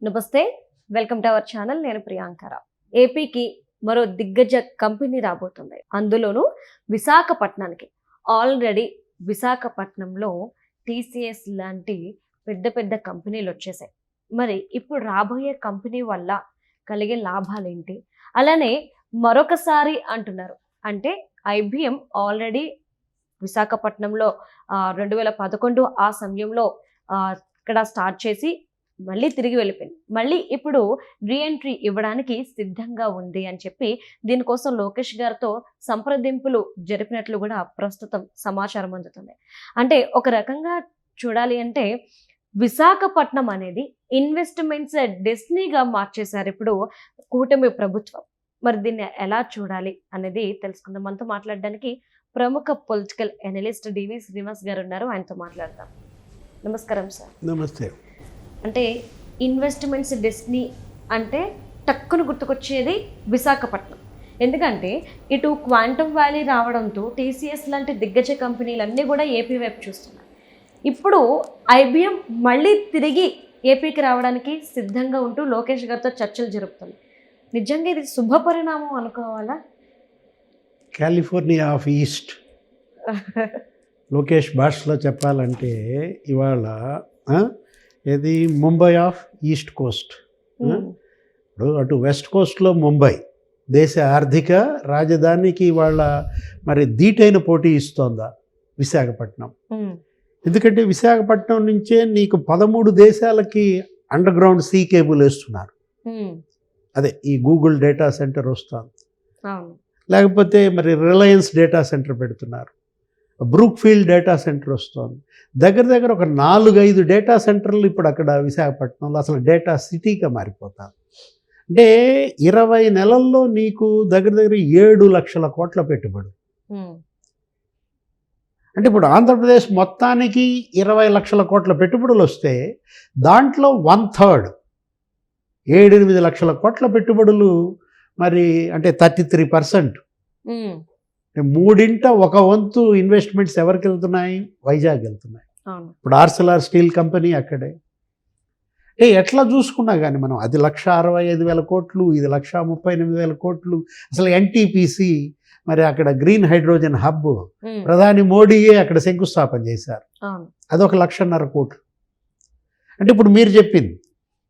నమస్తే, welcome to our channel. నేను ప్రియాంకరా. ఏపీకి మరో దిగ్గజ కంపెనీ రాబోతుంది, అందులోనూ విశాఖపట్నానికి. ఆల్రెడీ విశాఖపట్నంలో టీసీఎస్ లాంటి పెద్ద పెద్ద కంపెనీలు వచ్చేసాయి. మరి ఇప్పుడు రాబోయే కంపెనీ వల్ల కలిగే లాభాలేంటి? అలానే మరొకసారి అంటున్నారు, అంటే ఐబిఎం ఆల్రెడీ విశాఖపట్నంలో 2011 ఆ సమయంలో ఇక్కడ స్టార్ట్ చేసి మళ్ళీ తిరిగి వెళ్ళిపోయింది. మళ్ళీ ఇప్పుడు రీఎంట్రీ ఇవ్వడానికి సిద్ధంగా ఉంది అని చెప్పి దీనికోసం లోకేష్ గారితో సంప్రదింపులు జరిపినట్లు కూడా ప్రస్తుతం సమాచారం అందుతుంది. అంటే ఒక రకంగా చూడాలి అంటే విశాఖపట్నం అనేది ఇన్వెస్ట్మెంట్స్ డెస్టినీగా మార్చేశారు ఇప్పుడు కూటమి ప్రభుత్వం. మరి దీన్ని ఎలా చూడాలి అనేది తెలుసుకుందాం. మనతో మాట్లాడడానికి ప్రముఖ పొలిటికల్ ఎనలిస్ట్ డివి శ్రీనివాస్ గారు ఉన్నారు, ఆయనతో మాట్లాడదాం. నమస్కారం సార్. నమస్తే. అంటే ఇన్వెస్ట్మెంట్స్ డెస్టినీ అంటే టక్కును గుర్తుకొచ్చేది విశాఖపట్నం. ఎందుకంటే ఇటు క్వాంటమ్ వ్యాలీ రావడంతో టీసీఎస్ లాంటి దిగ్గజ కంపెనీలన్నీ కూడా ఏపీ వైపు చూస్తున్నాయి. ఇప్పుడు ఐబిఎం మళ్ళీ తిరిగి ఏపీకి రావడానికి సిద్ధంగా ఉంటూ లోకేష్ గారితో చర్చలు జరుపుతుంది. నిజంగా ఇది శుభ పరిణామం అనుకోవాలా? కాలిఫోర్నియా ఆఫ్ ఈస్ట్ లోకేష్ భాషలో చెప్పాలంటే ఇవాళ ఇది ముంబై ఆఫ్ ఈస్ట్ కోస్ట్. ఇప్పుడు అటు వెస్ట్ కోస్ట్లో ముంబై దేశ ఆర్థిక రాజధానికి ఇవాళ మరి ధీటైన పోటీ ఇస్తోందా విశాఖపట్నం? ఎందుకంటే విశాఖపట్నం నుంచే నీకు 13 దేశాలకి అండర్ గ్రౌండ్ సీ కేబుల్ వేస్తున్నారు. అదే ఈ గూగుల్ డేటా సెంటర్ వస్తుంది, లేకపోతే మరి రిలయన్స్ డేటా సెంటర్ పెడుతున్నారు, బ్రూక్ఫీల్డ్ డేటా సెంటర్ వస్తుంది. దగ్గర దగ్గర ఒక 4-5 డేటా సెంటర్లు ఇప్పుడు అక్కడ విశాఖపట్నంలో అసలు డేటా సిటీగా మారిపోతారు. అంటే 20 నెలల్లో నీకు దగ్గర దగ్గర 7 లక్షల కోట్ల పెట్టుబడి. అంటే ఇప్పుడు ఆంధ్రప్రదేశ్ మొత్తానికి 20 లక్షల కోట్ల పెట్టుబడులు వస్తే దాంట్లో 1/3 7-8 లక్షల కోట్ల పెట్టుబడులు మరి అంటే 33%. మూడింట ఒక వంతు ఇన్వెస్ట్మెంట్స్ ఎవరికి వెళ్తున్నాయి? వైజాగ్ వెళ్తున్నాయి. ఇప్పుడు ఆర్సెల్ఆర్ స్టీల్ కంపెనీ అక్కడే. ఎట్లా చూసుకున్నా కానీ మనం అది 1,65,000 కోట్లు, ఇది 1,38,000 కోట్లు. అసలు ఎన్టీపీసీ మరి అక్కడ గ్రీన్ హైడ్రోజన్ హబ్ ప్రధాని మోడీయే అక్కడ శంకుస్థాపన చేశారు, అదొక 1,50,000 కోట్లు. అంటే ఇప్పుడు మీరు చెప్పింది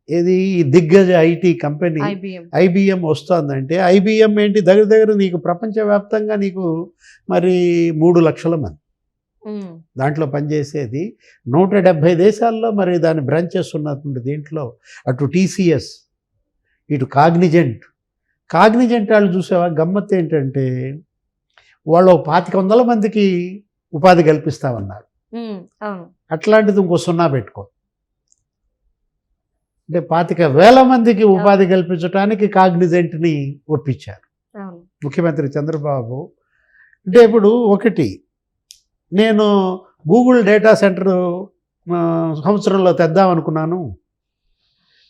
ఏది దిగ్గజ ఐటీ కంపెనీ ఐబిఎం వస్తుందంటే ఐబిఎం ఏంటి దగ్గర దగ్గర నీకు ప్రపంచవ్యాప్తంగా నీకు మరి 3 లక్షల మంది దాంట్లో పనిచేసేది. 170 దేశాల్లో మరి దాని బ్రాంచెస్ ఉన్నటువంటి దీంట్లో అటు టీసీఎస్ ఇటు కాగ్నిజెంట్ వాళ్ళు చూసేవా గమ్మత్ ఏంటంటే వాళ్ళు 2,500 మందికి ఉపాధి కల్పిస్తామన్నారు. అట్లాంటిది ఇంకో 0 పెట్టుకో. అంటే 25,000 మందికి ఉపాధి కల్పించడానికి కాగ్నిజెంట్ని ఒప్పించారు ముఖ్యమంత్రి చంద్రబాబు. అంటే ఇప్పుడు ఒకటి నేను గూగుల్ డేటా సెంటర్ సంవత్సరంలో తెద్దామనుకున్నాను,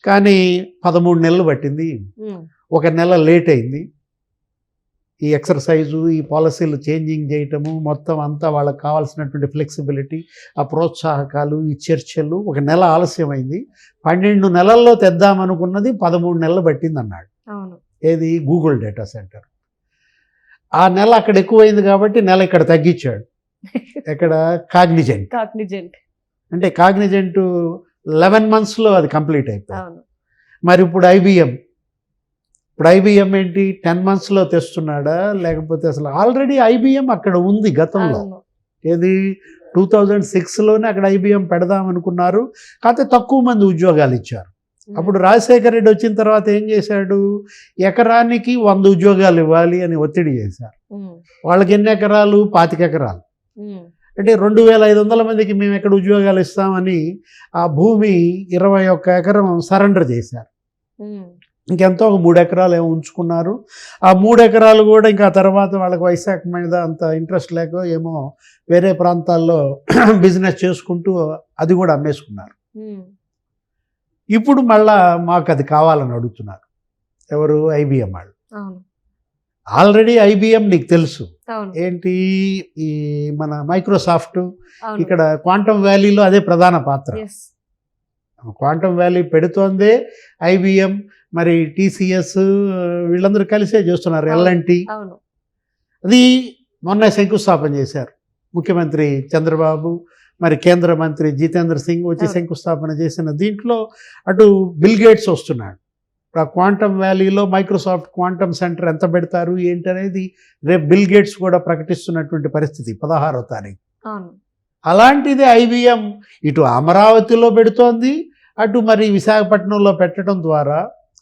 కానీ 13 నెలలు పట్టింది, 1 నెల లేట్ అయింది. ఈ ఎక్సర్సైజు, ఈ పాలసీలు చేంజింగ్ చేయటము, మొత్తం అంతా వాళ్ళకి కావాల్సినటువంటి ఫ్లెక్సిబిలిటీ, ఆ ప్రోత్సాహకాలు, ఈ చర్చలు 1 నెల ఆలస్యమైంది. 12 నెలల్లో తెద్దామనుకున్నది 13 నెలలు పట్టింది అన్నాడు. ఏది గూగుల్ డేటా సెంటర్. ఆ నెల అక్కడ ఎక్కువైంది కాబట్టి నెల ఇక్కడ తగ్గించాడు. ఎక్కడ? కాగ్నిజెంట్. అంటే కాగ్నిజెంట్ 11 monthsలో అది కంప్లీట్ అయిపోయింది. మరి ఇప్పుడు ఐబిఎం ఏంటి 10 monthsలో తెస్తున్నాడా? లేకపోతే అసలు ఆల్రెడీ ఐబిఎం అక్కడ ఉంది గతంలో. ఏది 2006లోనే అక్కడ ఐబిఎం పెడదామనుకున్నారు, కాకపోతే తక్కువ మంది ఉద్యోగాలు ఇచ్చారు. అప్పుడు రాజశేఖర రెడ్డి వచ్చిన తర్వాత ఏం చేశాడు? ఎకరానికి 100 ఉద్యోగాలు ఇవ్వాలి అని ఒత్తిడి చేశారు. వాళ్ళకి ఎన్ని ఎకరాలు? 25 ఎకరాలు. అంటే 2,500 మందికి మేము ఎక్కడ ఉద్యోగాలు ఇస్తామని ఆ భూమి 21 ఎకరం సరెండర్ చేశారు. ఇంకెంతో ఒక 3 ఎకరాలు ఏమో ఉంచుకున్నారు. ఆ 3 ఎకరాలు కూడా ఇంకా తర్వాత వాళ్ళకి వైశాఖ మీద అంత ఇంట్రెస్ట్ లేక ఏమో వేరే ప్రాంతాల్లో బిజినెస్ చేసుకుంటూ అది కూడా అమ్మేసుకున్నారు. ఇప్పుడు మళ్ళా మాకు అది కావాలని అడుగుతున్నారు. ఎవరు? ఐబిఎం వాళ్ళు. ఆల్రెడీ ఐబిఎం నీకు తెలుసు ఏంటి, ఈ మన మైక్రోసాఫ్ట్ ఇక్కడ క్వాంటమ్ వ్యాలీలో అదే ప్రధాన పాత్ర. క్వాంటమ్ వ్యాలీ పెడుతోందే IBM, మరి TCS వీళ్ళందరూ కలిసే చేస్తున్నారు. L&T అవును. అది మొన్న శంకుస్థాపన చేశారు ముఖ్యమంత్రి చంద్రబాబు, మరి కేంద్ర మంత్రి జితేంద్ర సింగ్ వచ్చి అవును. శంకుస్థాపన చేసిన దీంట్లో అటు బిల్ గేట్స్ వస్తున్నాడు. ఇప్పుడు ఆ క్వాంటమ్ వ్యాలీలో మైక్రోసాఫ్ట్ క్వాంటమ్ సెంటర్ ఎంత పెడతారు ఏంటి అనేది రేపు బిల్ గేట్స్ కూడా ప్రకటిస్తున్నటువంటి పరిస్థితి 16వ తారీఖు. అవును. అలాంటిది IBM ఇటు అమరావతిలో పెడుతోంది, అటు మరి విశాఖపట్నంలో పెట్టడం ద్వారా.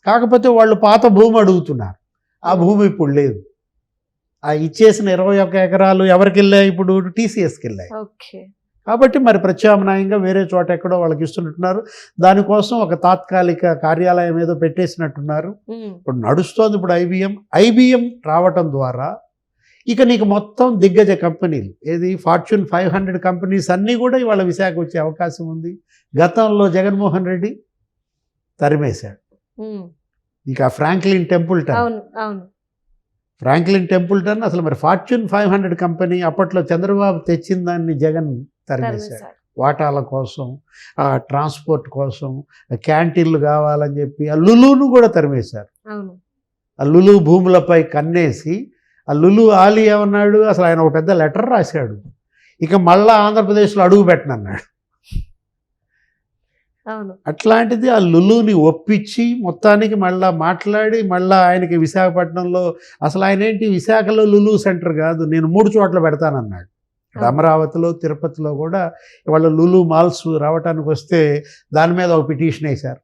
కాకపోతే వాళ్ళు పాత భూమి అడుగుతున్నారు, ఆ భూమి ఇప్పుడు లేదు. ఆ ఇచ్చేసిన 21 ఎకరాలు ఎవరికి వెళ్ళాయి? ఇప్పుడు TCSకి వెళ్ళాయి. ఓకే. కాబట్టి మరి ప్రత్యామ్నాయంగా వేరే చోట ఎక్కడో వాళ్ళకి ఇస్తున్నట్టున్నారు. దానికోసం ఒక తాత్కాలిక కార్యాలయం ఏదో పెట్టేసినట్టున్నారు. ఇప్పుడు నడుస్తోంది ఇప్పుడు IBM రావటం ద్వారా ఇక నీకు మొత్తం దిగ్గజ కంపెనీలు ఏది ఫార్చ్యూన్ 500 కంపెనీస్ అన్నీ కూడా ఇవాళ విశాఖ వచ్చే అవకాశం ఉంది. గతంలో జగన్మోహన్ రెడ్డి తరిమేశాడు. ఇక ఫ్రాంక్లిన్ టెంపుల్టన్, అవును. అవును. ఫ్రాంక్లిన్ టెంపుల్టన్ అసలు మరి ఫార్చ్యూన్ 500 కంపెనీ అప్పట్లో చంద్రబాబు తెచ్చిన దాన్ని జగన్ తరిమేశాడు. తరిమేశాడు. వాటాల కోసం, ఆ ట్రాన్స్పోర్ట్ కోసం, క్యాంటీన్లు కావాలని చెప్పి ఆ లులును కూడా తరిమేశారు. అవును. ఆ లులు భూములపై కన్నేసి ఆ లులు ఆలీ ఏమన్నాడు, అసలు ఆయన ఒక పెద్ద లెటర్ రాశాడు, ఇక మళ్ళా ఆంధ్రప్రదేశ్లో అడుగు పెట్టనన్నాడు. అవును. అట్లాంటిది ఆ లులుని ఒప్పించి మొత్తానికి మళ్ళా మాట్లాడి మళ్ళా ఆయనకి విశాఖపట్నంలో అసలు ఆయన ఏంటి విశాఖలో లులు సెంటర్ కాదు, నేను 3 చోట్ల పెడతానన్నాడు. ఇక్కడ అమరావతిలో, తిరుపతిలో కూడా ఇవాళ లులు మాల్స్ రావటానికి వస్తే దాని మీద ఒక పిటిషన్ వేశారు.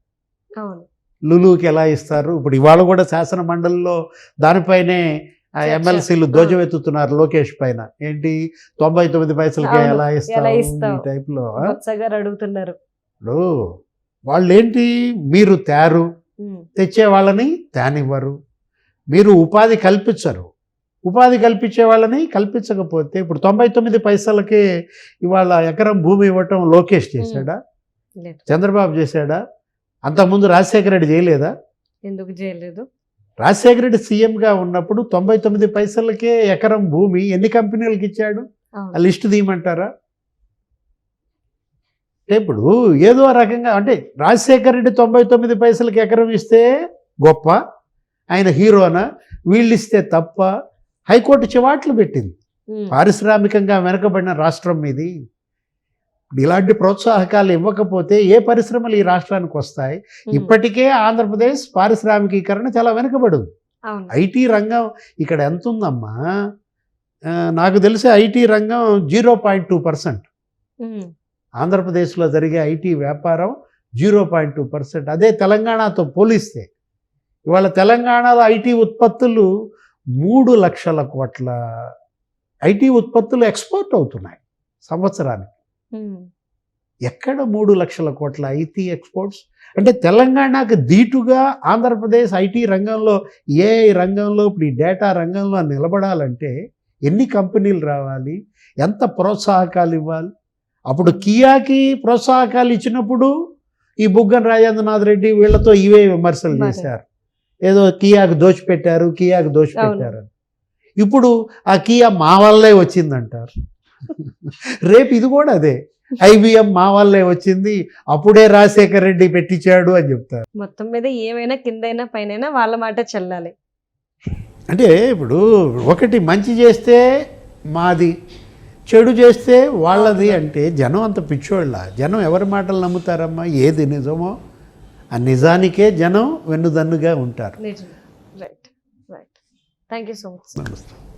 అవును. లులుకి ఎలా ఇస్తారు? ఇప్పుడు ఇవాళ కూడా శాసన మండలిలో దానిపైనే ఎమ్మెల్సీలు ధ్వజమెత్తుతున్నారు లోకేష్ పైన. ఏంటి 99 పైసలకి అవును. ఎలా ఎలా ఇస్తావు ఇస్తావు? ఈ టైప్లో. బొత్సగారు అడుగుతున్నారు. ఇప్పుడు వాళ్ళు ఏంటి, మీరు తేరు, తెచ్చే వాళ్ళని తేనివ్వరు, మీరు ఉపాధి కల్పించరు. ఉపాధి కల్పించే వాళ్ళని కల్పించకపోతే ఇప్పుడు 99 పైసలకే ఇవాళ ఎకరం భూమి ఇవ్వటం లోకేష్ చేశాడా? లేదు. చంద్రబాబు చేశాడా? అంతకుముందు రాజశేఖర రెడ్డి చేయలేదా? ఎందుకు చేయలేదు? రాజశేఖర రెడ్డి సీఎంగా ఉన్నప్పుడు 99 పైసలకే ఎకరం భూమి ఎన్ని కంపెనీలకు ఇచ్చాడు? ఆ లిస్టు తీయమంటారా? ఇప్పుడు ఏదో రకంగా అంటే రాజశేఖర రెడ్డి 99 పైసలకి ఎకరం ఇస్తే గొప్ప, ఆయన హీరోనా, వీళ్ళు ఇస్తే తప్ప? హైకోర్టు చివాట్లు పెట్టింది. పారిశ్రామికంగా వెనకబడిన రాష్ట్రం మీది, ఇలాంటి ప్రోత్సాహకాలు ఇవ్వకపోతే ఏ పరిశ్రమలు ఈ రాష్ట్రానికి వస్తాయి? ఇప్పటికే ఆంధ్రప్రదేశ్ పారిశ్రామికీకరణ చాలా వెనుకబడింది. ఐటీ రంగం ఇక్కడ ఎంత ఉందమ్మా? నాకు తెలిసి ఐటీ రంగం 0.2%. ఆంధ్రప్రదేశ్లో జరిగే ఐటీ వ్యాపారం 0.2%. అదే తెలంగాణతో పోలిస్తే ఇవాళ తెలంగాణలో ఐటీ ఉత్పత్తులు 3 లక్షల కోట్ల ఐటీ ఉత్పత్తులు ఎక్స్పోర్ట్ అవుతున్నాయి సంవత్సరానికి. ఎక్కడ 3 లక్షల కోట్ల ఐటీ ఎక్స్పోర్ట్స్? అంటే తెలంగాణకు దీటుగా ఆంధ్రప్రదేశ్ ఐటీ రంగంలో, ఏఐ రంగంలో, ఇప్పుడు ఈ డేటా రంగంలో నిలబడాలంటే ఎన్ని కంపెనీలు రావాలి, ఎంత ప్రోత్సాహకాలు ఇవ్వాలి? అప్పుడు కియాకి ప్రోత్సాహకాలు ఇచ్చినప్పుడు ఈ బుగ్గన రాజేంద్రనాథ్ రెడ్డి వీళ్ళతో ఇవే విమర్శలు చేశారు, ఏదో కియాకు దోచిపెట్టారు, కియాకు దోచిపెట్టారు అని. ఇప్పుడు ఆ కియా మా వల్లే వచ్చిందంటారు. రేపు ఇది కూడా అదే, IBM మా వల్లే వచ్చింది, అప్పుడే రాజశేఖర్ రెడ్డి పెట్టించాడు అని చెప్తారు. మొత్తం మీద ఏమైనా కిందైనా పైన వాళ్ళ మాట చెల్లాలి. అంటే ఇప్పుడు ఒకటి మంచి చేస్తే మాది, చెడు చేస్తే వాళ్ళది అంటే జనం అంత పిచ్చోళ్ళ. జనం ఎవరి మాటలు నమ్ముతారమ్మా? ఏది నిజమో ఆ నిజానికే జనం వెన్నుదన్నుగా ఉంటారు. నిజం. Right. Thank you so much. నమస్తే.